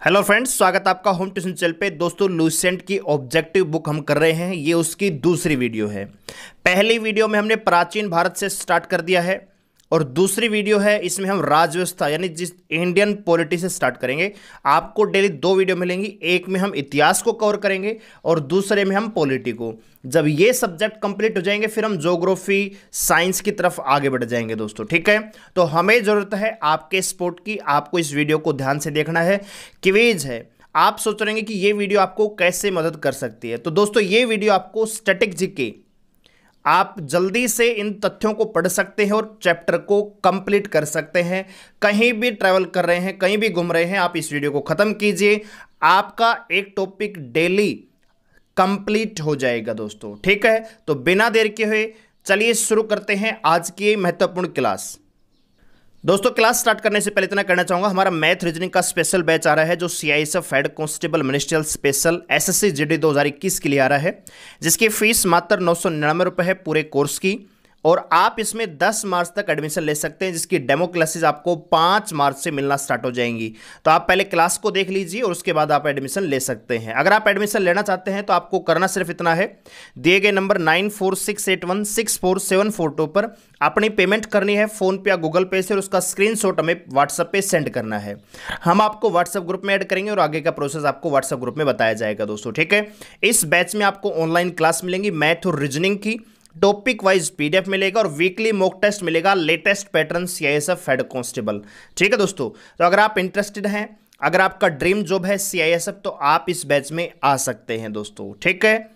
Hello friends, स्वागत है आपका होम ट्यूशन चैनल पे। दोस्तों, लुसेंट की ऑब्जेक्टिव बुक हम कर रहे हैं। ये उसकी दूसरी वीडियो है। पहली वीडियो में हमने प्राचीन भारत से स्टार्ट कर दिया है और दूसरी वीडियो है, इसमें हम राजव्यवस्था यानी जिस इंडियन पॉलिटी से स्टार्ट करेंगे। आपको डेली दो वीडियो मिलेंगी, एक में हम इतिहास को कवर करेंगे और दूसरे में हम पॉलिटी को। जब ये सब्जेक्ट कंप्लीट हो जाएंगे फिर हम ज्योग्राफी साइंस की तरफ आगे बढ़ जाएंगे दोस्तों, ठीक है। तो हमें जरूरत है आपके सपोर्ट की। आपको इस वीडियो को ध्यान से देखना है। क्विज है। आप सोच रहे हैं कि ये वीडियो आपको कैसे मदद कर सकती है, तो दोस्तों ये वीडियो आपको स्टैटिक जीके, आप जल्दी से इन तथ्यों को पढ़ सकते हैं और चैप्टर को कंप्लीट कर सकते हैं। कहीं भी ट्रैवल कर रहे हैं, कहीं भी घूम रहे हैं, आप इस वीडियो को खत्म कीजिए। आपका एक टॉपिक डेली कंप्लीट हो जाएगा दोस्तों, ठीक है। तो बिना देर के हुए चलिए शुरू करते हैं आज की महत्वपूर्ण क्लास। दोस्तों, क्लास स्टार्ट करने से पहले इतना कहना चाहूंगा, हमारा मैथ रीजनिंग का स्पेशल बैच आ रहा है जो CISF head constable ministerial special SSC GD 2021 के लिए आ रहा है, जिसकी फीस मात्र 999 रुपये है पूरे कोर्स की। और आप इसमें 10 मार्च तक एडमिशन ले सकते हैं, जिसकी डेमो क्लासेस आपको 5 मार्च से मिलना स्टार्ट हो जाएंगी। तो आप पहले क्लास को देख लीजिए और उसके बाद आप एडमिशन ले सकते हैं। अगर आप एडमिशन लेना चाहते हैं तो आपको करना सिर्फ इतना है, दिए गए नंबर 9468164742 पर अपनी पेमेंट करनी है फोन पे या गूगल पे से, और उसका स्क्रीनशॉट हमें व्हाट्सएप पे सेंड करना है। हम आपको व्हाट्सएप ग्रुप में ऐड करेंगे और आगे का प्रोसेस आपको व्हाट्सएप ग्रुप में बताया जाएगा दोस्तों, ठीक है। इस बैच में आपको ऑनलाइन क्लास मिलेंगी मैथ और रीजनिंग की, टॉपिक वाइज पीडीएफ मिलेगा और वीकली मॉक टेस्ट मिलेगा, latest pattern CISF head constable, ठीक है दोस्तों। तो अगर आप इंटरेस्टेड हैं, अगर आपका ड्रीम जॉब है सीआईएसएफ, तो आप इस बैच में आ सकते हैं दोस्तों, ठीक है।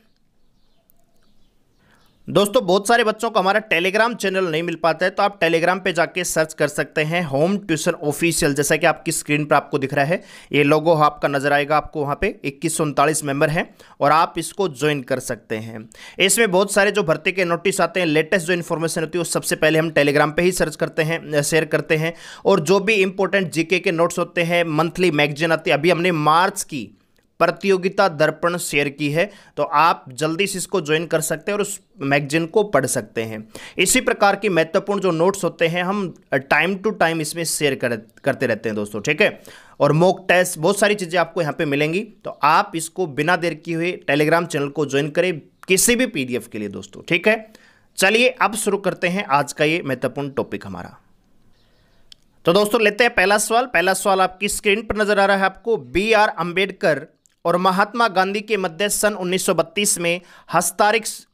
दोस्तों, बहुत सारे बच्चों को हमारा टेलीग्राम चैनल नहीं मिल पाता है, तो आप टेलीग्राम पे जाके सर्च कर सकते हैं होम ट्यूशन ऑफिशियल, जैसा कि आपकी स्क्रीन पर आपको दिख रहा है। ये लोगो आपका नजर आएगा आपको, वहाँ पे 2139 मेंबर हैं और आप इसको ज्वाइन कर सकते हैं। इसमें बहुत सारे जो भर्ती के नोटिस आते हैं, लेटेस्ट जो इन्फॉर्मेशन होती है, वो सबसे पहले हम टेलीग्राम पर ही सर्च करते हैं, शेयर करते हैं। और जो भी इंपॉर्टेंट जीके के नोट्स होते हैं, मंथली मैगजीन आती है, अभी हमने मार्च की प्रतियोगिता दर्पण शेयर की है, तो आप जल्दी से इसको ज्वाइन कर सकते हैं और उस मैगजीन को पढ़ सकते हैं। इसी प्रकार की महत्वपूर्ण जो नोट्स होते हैं हम टाइम टू टाइम इसमें शेयर करते रहते हैं दोस्तों, ठीक है। और मॉक टेस्ट, बहुत सारी चीज़ें आपको यहाँ पे मिलेंगी, तो आप इसको बिना देर किए हुए टेलीग्राम चैनल को ज्वाइन करें किसी भी पीडीएफ के लिए दोस्तों, ठीक है। चलिए अब शुरू करते हैं आज का ये महत्वपूर्ण टॉपिक हमारा। तो दोस्तों लेते हैं पहला सवाल। पहला सवाल आपकी स्क्रीन पर नजर आ रहा है आपको। BR अम्बेडकर और महात्मा गांधी के मध्य सन 1932 में हस्ताक्षरित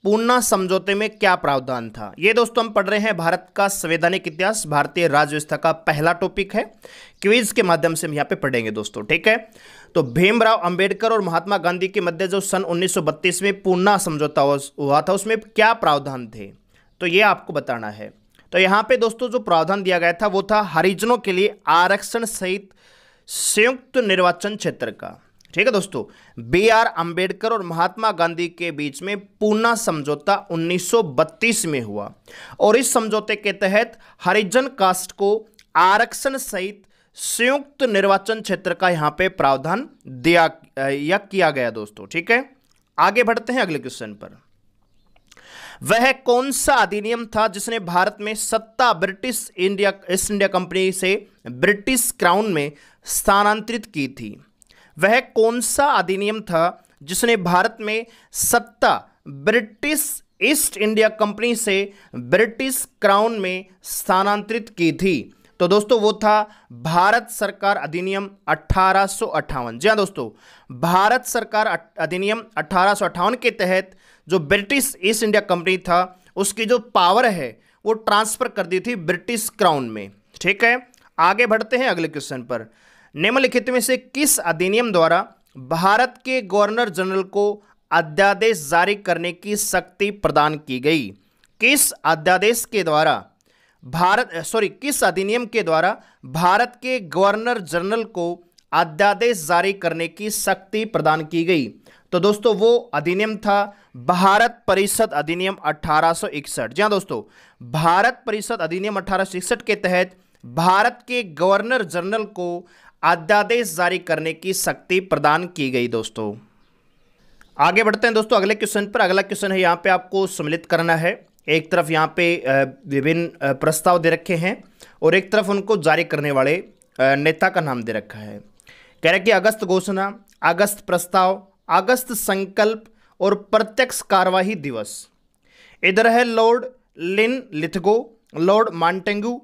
पूना समझौते में क्या प्रावधान था। ये दोस्तों हम पढ़ रहे हैं भारत का संवैधानिक इतिहास, भारतीय राज्य व्यवस्था का पहला टॉपिक है। क्विज के माध्यम से हम यहाँ पे पढ़ेंगे दोस्तों, ठीक है। तो भीमराव अंबेडकर और महात्मा गांधी के मध्य जो सन 1932 में पूना समझौता हुआ था, उसमें क्या प्रावधान थे, तो ये आपको बताना है। तो यहाँ पे दोस्तों जो प्रावधान दिया गया था वो था हरिजनों के लिए आरक्षण सहित संयुक्त निर्वाचन क्षेत्र का, ठीक है दोस्तों। BR अम्बेडकर और महात्मा गांधी के बीच में पूना समझौता 1932 में हुआ और इस समझौते के तहत हरिजन कास्ट को आरक्षण सहित संयुक्त निर्वाचन क्षेत्र का यहां पे प्रावधान दिया या किया गया दोस्तों, ठीक है। आगे बढ़ते हैं अगले क्वेश्चन पर। वह कौन सा अधिनियम था जिसने भारत में सत्ता ब्रिटिश ईस्ट इंडिया कंपनी से ब्रिटिश क्राउन में स्थानांतरित की थी। वह कौन सा अधिनियम था जिसने भारत में सत्ता ब्रिटिश ईस्ट इंडिया कंपनी से ब्रिटिश क्राउन में स्थानांतरित की थी। तो दोस्तों वो था भारत सरकार अधिनियम 1858। जी हाँ दोस्तों, भारत सरकार अधिनियम 1858 के तहत जो ब्रिटिश ईस्ट इंडिया कंपनी था उसकी जो पावर है वो ट्रांसफर कर दी थी ब्रिटिश क्राउन में, ठीक है। आगे बढ़ते हैं अगले क्वेश्चन पर। निम्नलिखित में से किस अधिनियम द्वारा भारत के गवर्नर जनरल को अध्यादेश जारी करने की शक्ति प्रदान की गई। किस अध्यादेश के द्वारा किस अधिनियम के द्वारा भारत के गवर्नर जनरल को अध्यादेश जारी करने की शक्ति प्रदान की गई। तो दोस्तों वो अधिनियम था भारत परिषद अधिनियम 1861। जी हाँ दोस्तों, भारत परिषद अधिनियम 1861 के तहत भारत के गवर्नर जनरल को अध्यादेश जारी करने की शक्ति प्रदान की गई दोस्तों। आगे बढ़ते हैं दोस्तों अगले क्वेश्चन पर। अगला क्वेश्चन है, यहाँ पे आपको सम्मिलित करना है। एक तरफ यहाँ पे विभिन्न प्रस्ताव दे रखे हैं और एक तरफ उनको जारी करने वाले नेता का नाम दे रखा है। कह रहे कि अगस्त घोषणा, अगस्त प्रस्ताव, अगस्त संकल्प और प्रत्यक्ष कार्यवाही दिवस। इधर है Lord Linlithgow, Lord Montagu,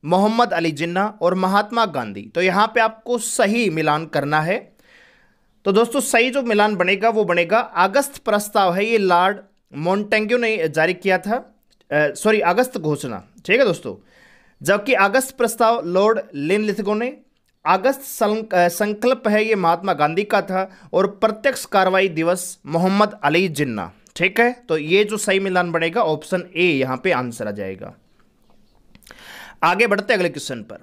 Mohammad Ali Jinnah और महात्मा गांधी। तो यहां पे आपको सही मिलान करना है। तो दोस्तों सही जो मिलान बनेगा वो बनेगा अगस्त प्रस्ताव है, ये लॉर्ड मॉन्टेगू ने जारी किया था, सॉरी अगस्त घोषणा, ठीक है दोस्तों। जबकि अगस्त प्रस्ताव लॉर्ड लिन लिथगो ने, अगस्त संकल्प है ये महात्मा गांधी का था और प्रत्यक्ष कार्रवाई दिवस मोहम्मद अली जिन्ना, ठीक है। तो ये जो सही मिलान बनेगा ऑप्शन ए यहां पे आंसर आ जाएगा। आगे बढ़ते अगले क्वेश्चन पर।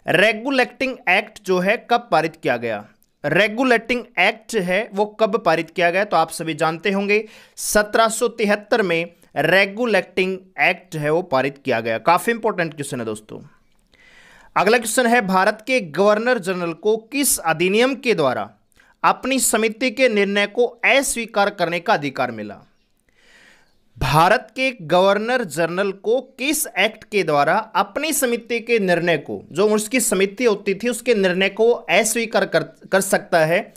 रेगुलेटिंग एक्ट जो है कब पारित किया गया? रेगुलेटिंग एक्ट है वो कब पारित किया गया? तो आप सभी जानते होंगे 1773 में रेगुलेटिंग एक्ट है वो पारित किया गया। काफी इंपॉर्टेंट क्वेश्चन है दोस्तों। अगला क्वेश्चन है, भारत के गवर्नर जनरल को किस अधिनियम के द्वारा अपनी समिति के निर्णय को अस्वीकार करने का अधिकार मिला? भारत के गवर्नर जनरल को किस एक्ट के द्वारा अपनी समिति के निर्णय को, जो उसकी समिति होती थी उसके निर्णय को अस्वीकार कर सकता है,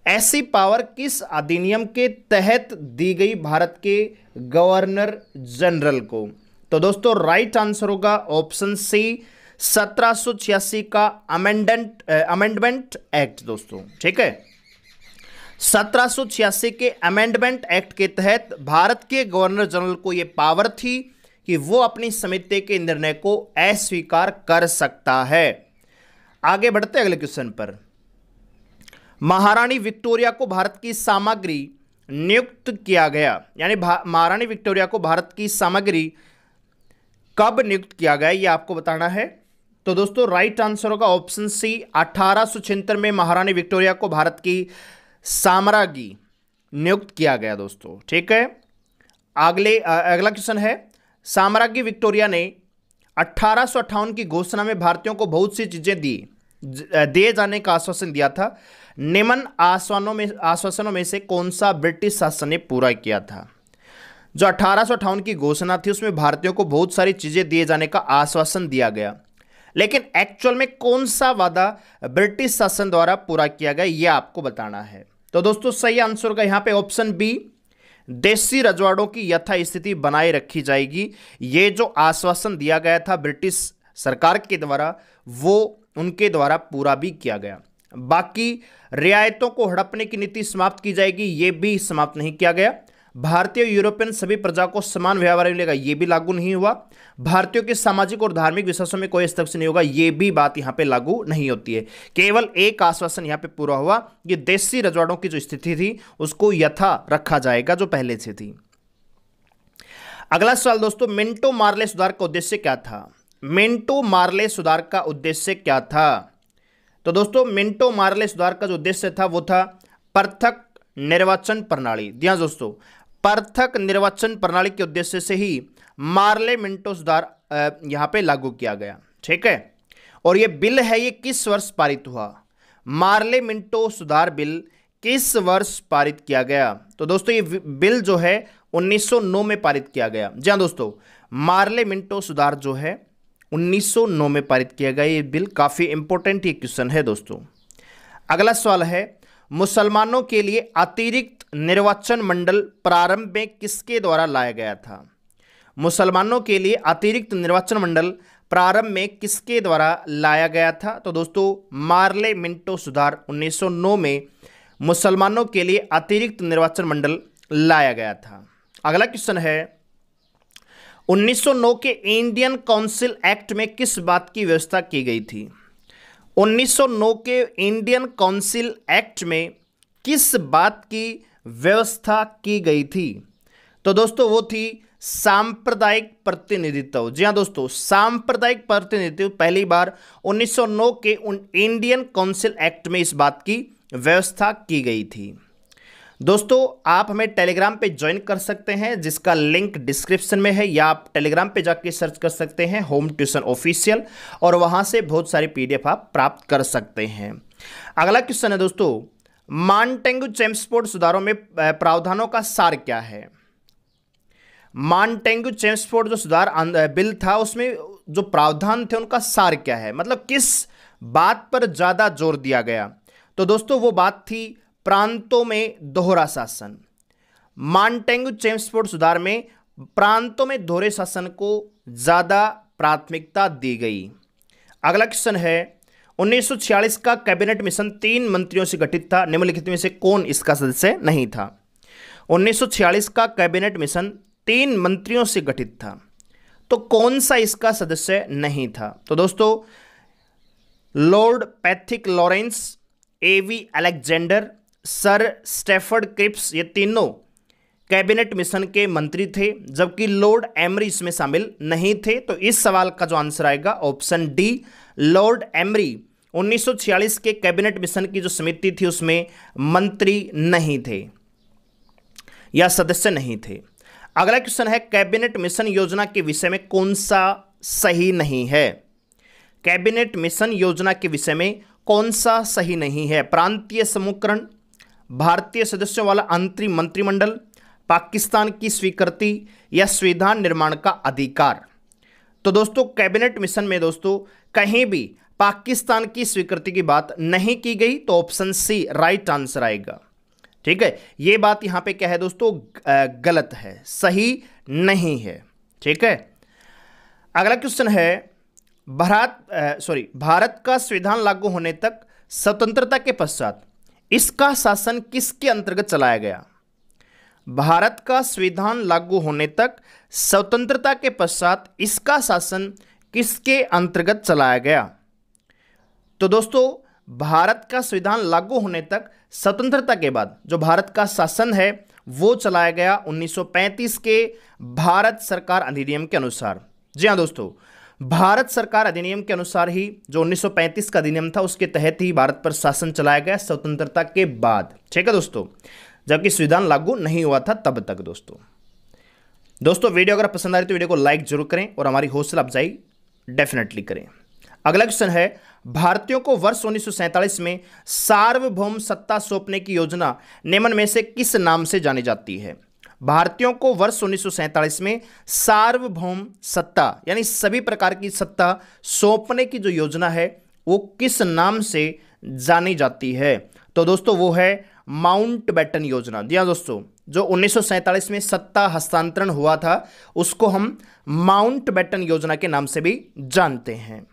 ऐसी पावर किस अधिनियम के तहत दी गई भारत के गवर्नर जनरल को? तो दोस्तों राइट आंसर होगा ऑप्शन सी, 1786 का अमेंडमेंट एक्ट दोस्तों, ठीक है। 1786 के अमेंडमेंट एक्ट के तहत भारत के गवर्नर जनरल को यह पावर थी कि वो अपनी समिति के निर्णय को अस्वीकार कर सकता है। आगे बढ़ते अगले क्वेश्चन पर। महारानी विक्टोरिया को भारत की सामग्री नियुक्त किया गया, यानी महारानी विक्टोरिया को भारत की सामग्री कब नियुक्त किया गया ये आपको बताना है। तो दोस्तों राइट आंसर होगा ऑप्शन सी, 1876 में महारानी विक्टोरिया को भारत की साम्राज्ञी नियुक्त किया गया दोस्तों, ठीक है। अगला क्वेश्चन है, साम्राज्ञी विक्टोरिया ने 1858 की घोषणा में भारतीयों को बहुत सी चीजें दिए जाने का आश्वासन दिया था। निम्न आश्वासनों में से कौन सा ब्रिटिश शासन ने पूरा किया था? जो 1858 की घोषणा थी उसमें भारतीयों को बहुत सारी चीजें दिए जाने का आश्वासन दिया गया, लेकिन एक्चुअल में कौन सा वादा ब्रिटिश शासन द्वारा पूरा किया गया यह आपको बताना है। तो दोस्तों सही आंसर का यहां पे ऑप्शन बी, देशी रजवाड़ों की यथास्थिति बनाए रखी जाएगी। ये जो आश्वासन दिया गया था ब्रिटिश सरकार के द्वारा वो उनके द्वारा पूरा भी किया गया। बाकी रियायतों को हड़पने की नीति समाप्त की जाएगी, ये भी समाप्त नहीं किया गया। भारतीय यूरोपियन सभी प्रजा को समान व्यवहार मिलेगा, ये भी लागू नहीं हुआ। भारतीयों के सामाजिक और धार्मिक विश्वासों में कोई हस्तक्षेप नहीं होगा, ये भी बात यहां पे लागू नहीं होती है। केवल एक आश्वासन यहां पे पूरा हुआ, ये देशी रजवाड़ों की जो स्थिति थी उसको यथा रखा जाएगा जो पहले से थी। अगला सवाल दोस्तों, मिंटो मार्ले सुधार का उद्देश्य क्या था? मिंटो मार्ले सुधार का उद्देश्य क्या था? तो दोस्तों मिंटो मार्ले सुधार का जो उद्देश्य था वो था पृथक निर्वाचन प्रणाली। जी हाँ दोस्तों, पृथक निर्वाचन प्रणाली के उद्देश्य से ही मार्ले मिंटो सुधार यहां पे लागू किया गया, ठीक है। और ये बिल है ये किस वर्ष पारित हुआ? मार्ले मिंटो सुधार बिल किस वर्ष पारित किया गया? तो दोस्तों ये बिल जो है 1909 में पारित किया गया। जी हाँ दोस्तों, मार्ले मिंटो सुधार जो है 1909 में पारित किया गया। ये बिल काफी इंपॉर्टेंट ये क्वेश्चन है दोस्तों। अगला सवाल है, मुसलमानों के लिए अतिरिक्त निर्वाचन मंडल प्रारंभ में किसके द्वारा लाया गया था? मुसलमानों के लिए अतिरिक्त निर्वाचन मंडल प्रारंभ में किसके द्वारा लाया गया था? तो दोस्तों मार्ले मिंटो सुधार 1909 में मुसलमानों के लिए अतिरिक्त निर्वाचन मंडल लाया गया था। अगला क्वेश्चन है, 1909 के इंडियन काउंसिल एक्ट में किस बात की व्यवस्था की गई थी? 1909 के इंडियन काउंसिल एक्ट में किस बात की व्यवस्था की गई थी? तो दोस्तों वो थी सांप्रदायिक प्रतिनिधित्व। जी हाँ दोस्तों, सांप्रदायिक प्रतिनिधित्व पहली बार 1909 के इंडियन काउंसिल एक्ट में इस बात की व्यवस्था की गई थी। दोस्तों आप हमें टेलीग्राम पे ज्वाइन कर सकते हैं जिसका लिंक डिस्क्रिप्शन में है, या आप टेलीग्राम पे जाके सर्च कर सकते हैं होम ट्यूशन ऑफिशियल, और वहां से बहुत सारी पीडीएफ आप प्राप्त कर सकते हैं। अगला क्वेश्चन है दोस्तों, मॉन्टेगू चेम्सफोर्ड सुधारों में प्रावधानों का सार क्या है? मॉन्टेगू चेम्सफोर्ड जो सुधार बिल था उसमें जो प्रावधान थे उनका सार क्या है, मतलब किस बात पर ज्यादा जोर दिया गया? तो दोस्तों वो बात थी प्रांतों में दोहरा शासन। मॉन्टेग्यू चेम्सफोर्ड सुधार में प्रांतों में दोहरे शासन को ज्यादा प्राथमिकता दी गई। अगला क्वेश्चन है 1946 का कैबिनेट मिशन 3 मंत्रियों से गठित था, निम्नलिखित में से कौन इसका सदस्य नहीं था? 1946 का कैबिनेट मिशन 3 मंत्रियों से गठित था, तो कौन सा इसका सदस्य नहीं था? तो दोस्तों लॉर्ड पैथिक लॉरेंस, एवी अलेक्जेंडर, सर स्टेफर्ड क्रिप्स, ये तीनों कैबिनेट मिशन के मंत्री थे, जबकि लॉर्ड एमरी इसमें शामिल नहीं थे। तो इस सवाल का जो आंसर आएगा ऑप्शन डी, लॉर्ड एमरी 1946 के कैबिनेट मिशन की जो समिति थी उसमें मंत्री नहीं थे या सदस्य नहीं थे। अगला क्वेश्चन है कैबिनेट मिशन योजना के विषय में कौन सा सही नहीं है? कैबिनेट मिशन योजना के विषय में कौन सा सही नहीं है? प्रांतीय समूहकरण, भारतीय सदस्यों वाला अंतरिम मंत्रिमंडल, पाकिस्तान की स्वीकृति या संविधान निर्माण का अधिकार। तो दोस्तों कैबिनेट मिशन में दोस्तों कहीं भी पाकिस्तान की स्वीकृति की बात नहीं की गई, तो ऑप्शन सी राइट आंसर आएगा। ठीक है, यह बात यहां पे क्या है दोस्तों, गलत है, सही नहीं है। ठीक है, अगला क्वेश्चन है भारत का संविधान लागू होने तक स्वतंत्रता के पश्चात इसका शासन किसके अंतर्गत चलाया गया? भारत का संविधान लागू होने तक स्वतंत्रता के पश्चात इसका शासन किसके अंतर्गत चलाया गया? तो दोस्तों भारत का संविधान लागू होने तक स्वतंत्रता के बाद जो भारत का शासन है वो चलाया गया 1935 के भारत सरकार अधिनियम के अनुसार। जी हाँ दोस्तों, भारत सरकार अधिनियम के अनुसार ही जो 1935 का अधिनियम था उसके तहत ही भारत पर शासन चलाया गया स्वतंत्रता के बाद। ठीक है दोस्तों, जबकि संविधान लागू नहीं हुआ था तब तक। दोस्तों वीडियो अगर पसंद आ रही तो वीडियो को लाइक जरूर करें और हमारी हौसला अफजाई डेफिनेटली करें। अगला क्वेश्चन है भारतीयों को वर्ष 1947 में सार्वभौम सत्ता सौंपने की योजना निम्न में से किस नाम से जानी जाती है? भारतीयों को वर्ष 1947 में सार्वभौम सत्ता यानी सभी प्रकार की सत्ता सौंपने की जो योजना है वो किस नाम से जानी जाती है? तो दोस्तों वो है माउंटबेटन योजना। जी हाँ दोस्तों, जो 1947 में सत्ता हस्तांतरण हुआ था उसको हम माउंटबेटन योजना के नाम से भी जानते हैं।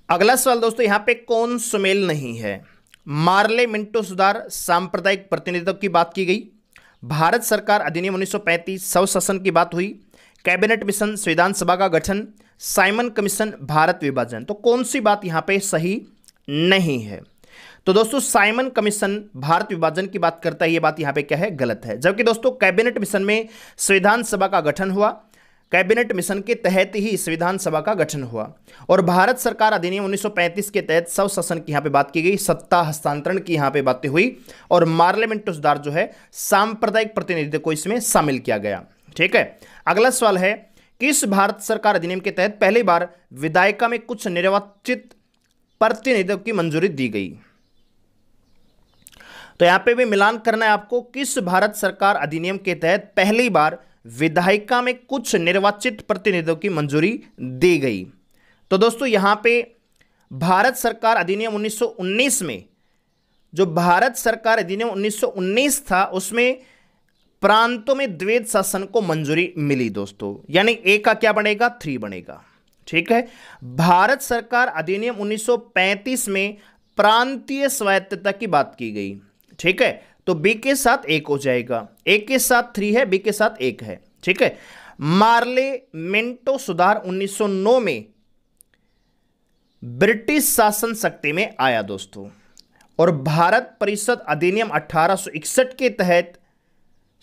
अगला सवाल दोस्तों, यहां पे कौन सुमेल नहीं है? मार्ले मिंटो सुधार, सांप्रदायिक प्रतिनिधित्व की बात की गई, भारत सरकार अधिनियम 1935 स्वशासन की बात हुई, कैबिनेट मिशन, संविधान सभा का गठन, साइमन कमीशन, भारत विभाजन। तो कौन सी बात यहां पे सही नहीं है? तो दोस्तों साइमन कमीशन भारत विभाजन की बात करता है, यह बात यहां पे क्या है, गलत है। जबकि दोस्तों कैबिनेट मिशन में संविधान सभा का गठन हुआ, कैबिनेट मिशन के तहत ही संविधान सभा का गठन हुआ, और भारत सरकार अधिनियम 1935 के तहत स्वशासन की यहां पे बात की गई, सत्ता हस्तांतरण की यहां पे बातें हुई, और पार्लियामेंट सुधार जो है सांप्रदायिक प्रतिनिधित्व को इसमें शामिल किया गया। ठीक है, अगला सवाल है किस भारत सरकार अधिनियम के तहत पहली बार विधायिका में कुछ निर्वाचित प्रतिनिधित्व की मंजूरी दी गई? तो यहां पे भी मिलान करना है आपको, किस भारत सरकार अधिनियम के तहत पहली बार विधायिका में कुछ निर्वाचित प्रतिनिधियों की मंजूरी दी गई? तो दोस्तों यहां पे भारत सरकार अधिनियम 1919 में, जो भारत सरकार अधिनियम 1919 था उसमें प्रांतों में द्वैध शासन को मंजूरी मिली दोस्तों, यानी ए का क्या बनेगा, 3 बनेगा। ठीक है, भारत सरकार अधिनियम 1935 में प्रांतीय स्वायत्तता की बात की गई। ठीक है, तो बी के साथ 1 हो जाएगा, ए के साथ 3 है, बी के साथ 1 है। ठीक है, मार्ले मिंटो सुधार 1909 में ब्रिटिश शासन शक्ति में आया दोस्तों, और भारत परिषद अधिनियम 1861 के तहत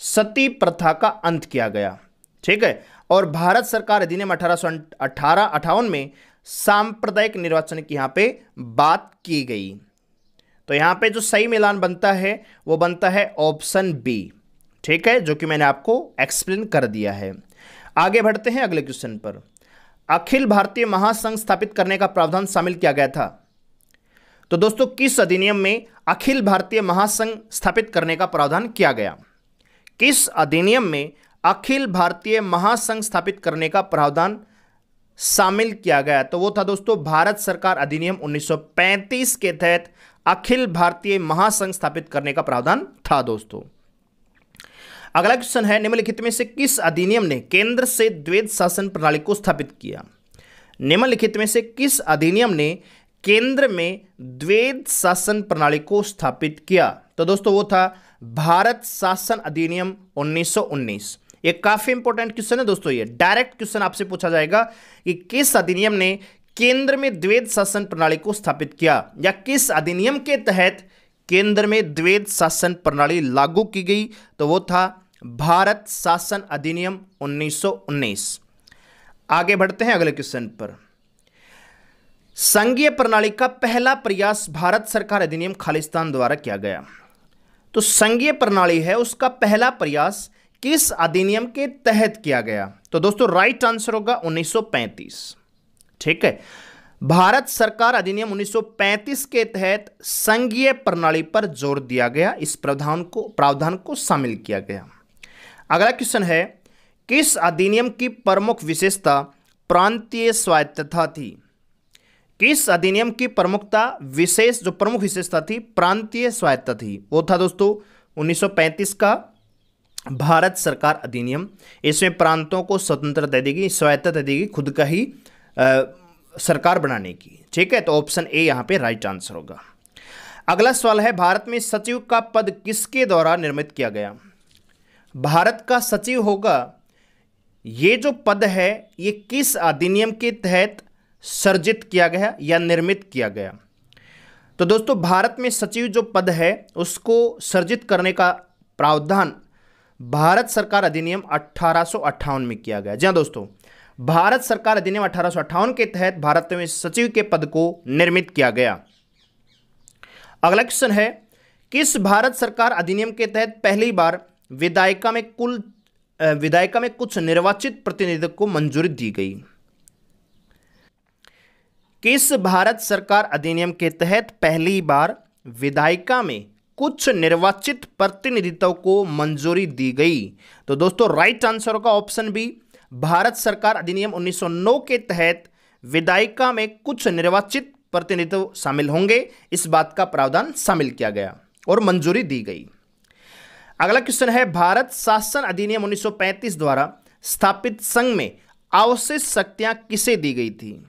सती प्रथा का अंत किया गया। ठीक है, और भारत सरकार अधिनियम 1858 में सांप्रदायिक निर्वाचन की यहां पे बात की गई। तो यहां पे जो सही मिलान बनता है वो बनता है ऑप्शन बी। ठीक है, जो कि मैंने आपको एक्सप्लेन कर दिया है। आगे बढ़ते हैं अगले क्वेश्चन पर। अखिल भारतीय महासंघ स्थापित करने का प्रावधान शामिल किया गया था? तो दोस्तों किस अधिनियम में अखिल भारतीय महासंघ स्थापित करने का प्रावधान किया गया? किस अधिनियम में अखिल भारतीय महासंघ स्थापित करने का प्रावधान शामिल किया गया? तो वो था दोस्तों भारत सरकार अधिनियम 1935 के तहत अखिल भारतीय महासंघ स्थापित करने का प्रावधान था दोस्तों। अगला क्वेश्चन है, निम्नलिखित में से किस अधिनियम ने केंद्र से द्वैध शासन प्रणाली को स्थापित किया? निम्नलिखित में से किस अधिनियम ने केंद्र में द्वैध शासन प्रणाली को स्थापित किया? तो दोस्तों वो था भारत शासन अधिनियम 1919। ये काफी इंपॉर्टेंट क्वेश्चन है दोस्तों, ये डायरेक्ट क्वेश्चन आपसे पूछा जाएगा कि किस अधिनियम ने केंद्र में द्वैध शासन प्रणाली को स्थापित किया, या किस अधिनियम के तहत केंद्र में द्वैध शासन प्रणाली लागू की गई? तो वो था भारत शासन अधिनियम 1919। आगे बढ़ते हैं अगले क्वेश्चन पर। संघीय प्रणाली का पहला प्रयास भारत सरकार अधिनियम खालिस्तान द्वारा किया गया। तो संघीय प्रणाली है, उसका पहला प्रयास किस अधिनियम के तहत किया गया? तो दोस्तों राइट आंसर होगा 1935। ठीक है, भारत सरकार अधिनियम 1935 के तहत संघीय प्रणाली पर जोर दिया गया, इस प्रावधान को शामिल किया गया। अगला क्वेश्चन है, किस अधिनियम की प्रमुख विशेषता प्रांतीय स्वायत्तता थी? किस अधिनियम की प्रमुख विशेषता थी प्रांतीय स्वायत्तता थी? वो था दोस्तों 1935 का भारत सरकार अधिनियम। इसमें प्रांतों को स्वतंत्रता देगी, स्वायत्तता देगी, खुद का ही सरकार बनाने की। ठीक है, तो ऑप्शन ए यहां पे राइट आंसर होगा। अगला सवाल है, भारत में सचिव का पद किसके द्वारा निर्मित किया गया? भारत का सचिव होगा, ये जो पद है ये किस अधिनियम के तहत सर्जित किया गया या निर्मित किया गया? तो दोस्तों भारत में सचिव जो पद है उसको सर्जित करने का प्रावधान भारत सरकार अधिनियम 1858 में किया गया। जी हाँ दोस्तों, भारत सरकार अधिनियम 1858 के तहत भारत में सचिव के पद को निर्मित किया गया। अगला क्वेश्चन है, किस भारत सरकार अधिनियम के तहत पहली बार विधायिका में कुछ निर्वाचित प्रतिनिधियों को मंजूरी दी गई? किस भारत सरकार अधिनियम के तहत पहली बार विधायिका में कुछ निर्वाचित प्रतिनिधित्व को मंजूरी दी गई? तो दोस्तों राइट आंसर होगा ऑप्शन बी, भारत सरकार अधिनियम 1909 के तहत विधायिका में कुछ निर्वाचित प्रतिनिधित्व शामिल होंगे, इस बात का प्रावधान शामिल किया गया और मंजूरी दी गई। अगला क्वेश्चन है, भारत शासन अधिनियम 1935 द्वारा स्थापित संघ में आवश्यक शक्तियां किसे दी गई थी?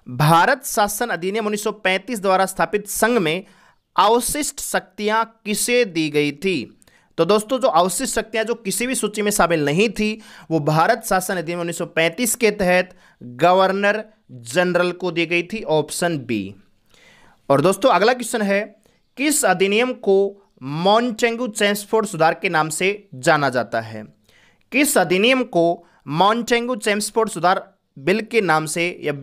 भारत शासन अधिनियम 1935 द्वारा स्थापित संघ में अवशिष्ट शक्तियां किसे दी गई थी? तो दोस्तों जो अवशिष्ट शक्तियां जो किसी भी सूची में शामिल नहीं थी वो भारत शासन अधिनियम 1935 के तहत गवर्नर जनरल को दी गई थी, ऑप्शन बी। और दोस्तों अगला क्वेश्चन है, किस अधिनियम को मॉन्टेगू-चेम्सफोर्ड सुधार के नाम से जाना जाता है? किस अधिनियम को मॉन्टेगू-चेम्सफोर्ड सुधार बिल के नाम से या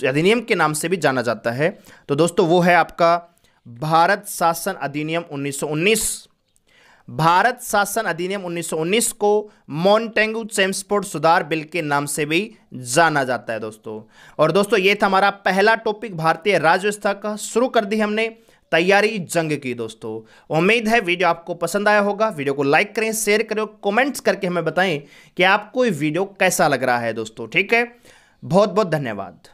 अधिनियम के नाम से भी जाना जाता है? तो दोस्तों वो है आपका भारत शासन अधिनियम 1919। भारत शासन अधिनियम 1919 को मॉन्टेगू-चेम्सफोर्ड सुधार बिल के नाम से भी जाना जाता है दोस्तों। और दोस्तों ये था हमारा पहला टॉपिक भारतीय राज्य व्यवस्था का, शुरू कर दी हमने तैयारी जंग की दोस्तों। उम्मीद है वीडियो आपको पसंद आया होगा। वीडियो को लाइक करें, शेयर करें, कमेंट्स करके हमें बताएं कि आपको ये वीडियो कैसा लग रहा है दोस्तों। ठीक है, बहुत बहुत धन्यवाद।